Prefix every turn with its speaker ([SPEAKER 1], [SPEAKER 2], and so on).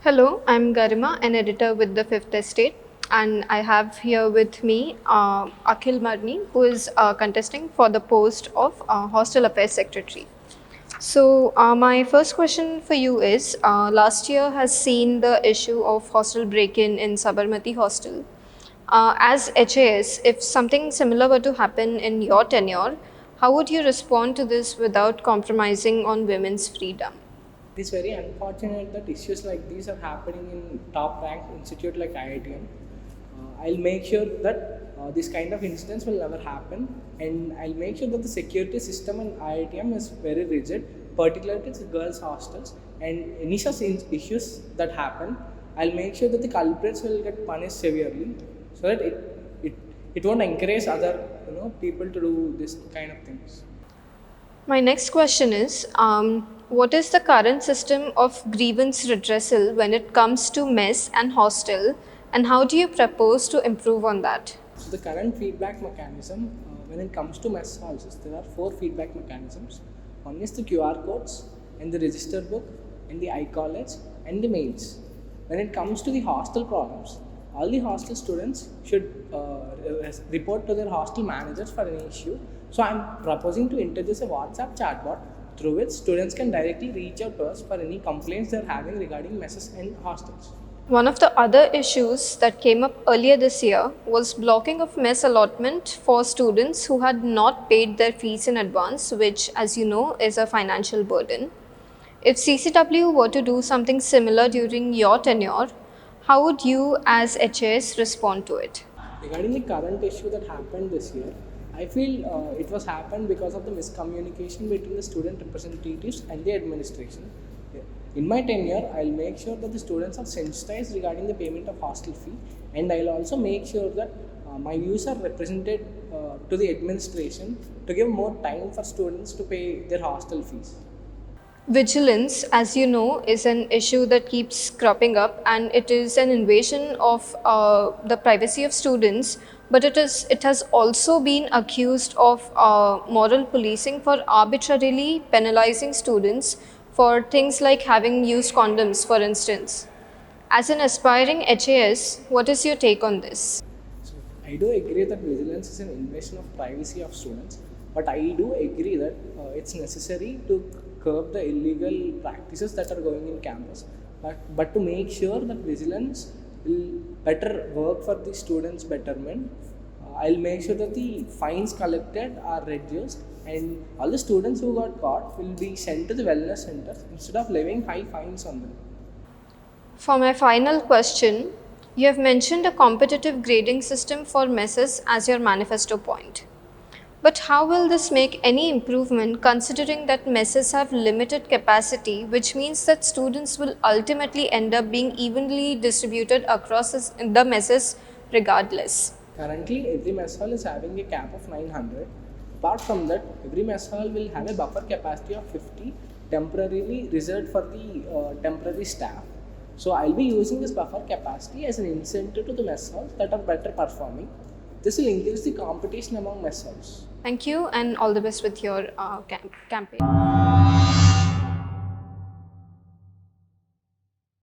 [SPEAKER 1] Hello, I'm Garima, an editor with the Fifth Estate, and I have here with me Akhil Marni, who is contesting for the post of Hostel Affairs Secretary. So, my first question for you is last year has seen the issue of hostel break in Sabarmati Hostel. As HAS, if something similar were to happen in your tenure, how would you respond to this without compromising on women's freedom?
[SPEAKER 2] It is very unfortunate that issues like these are happening in top ranked institute like IITM. I'll make sure that this kind of incidents will never happen, and I'll make sure that the security system in IITM is very rigid, particularly to girls' hostels. And any such issues that happen, I'll make sure that the culprits will get punished severely, so that it won't encourage other people to do this kind of things.
[SPEAKER 1] My next question is what is the current system of grievance redressal when it comes to mess and hostel, and how do you propose to improve on that?
[SPEAKER 2] So the current feedback mechanism, when it comes to mess houses, there are four feedback mechanisms. One is the QR codes, and the register book, and the iCollege, and the mails. When it comes to the hostel problems, all the hostel students should report to their hostel managers for any issue. So I'm proposing to introduce a WhatsApp chatbot through which students can directly reach out to us for any complaints they're having regarding messes in hostels.
[SPEAKER 1] One of the other issues that came up earlier this year was blocking of mess allotment for students who had not paid their fees in advance, which, as you know, is a financial burden. If CCW were to do something similar during your tenure, how would you as HAS respond to it?
[SPEAKER 2] Regarding the current issue that happened this year, I feel it was happened because of the miscommunication between the student representatives and the administration. In my tenure, I'll make sure that the students are sensitized regarding the payment of hostel fee, and I'll also make sure that my views are represented to the administration to give more time for students to pay their hostel fees.
[SPEAKER 1] Vigilance, as you know, is an issue that keeps cropping up, and it is an invasion of the privacy of students. But it has also been accused of moral policing for arbitrarily penalizing students for things like having used condoms, for instance. As an aspiring HAS, what is your take on this?
[SPEAKER 2] So I do agree that vigilance is an invasion of privacy of students, but I do agree that it's necessary to curb the illegal practices that are going in campus. But to make sure that vigilance will better work for the students' betterment, I'll make sure that the fines collected are reduced, and all the students who got caught will be sent to the wellness centers instead of levying high fines on them.
[SPEAKER 1] For my final question, you have mentioned a competitive grading system for messes as your manifesto point. But how will this make any improvement considering that messes have limited capacity, which means that students will ultimately end up being evenly distributed across the messes regardless?
[SPEAKER 2] Currently, every mess hall is having a cap of 900. Apart from that, every mess hall will have a buffer capacity of 50 temporarily reserved for the temporary staff. So I'll be using this buffer capacity as an incentive to the mess halls that are better performing. This will increase the competition among mess halls.
[SPEAKER 1] Thank you and all the best with your campaign.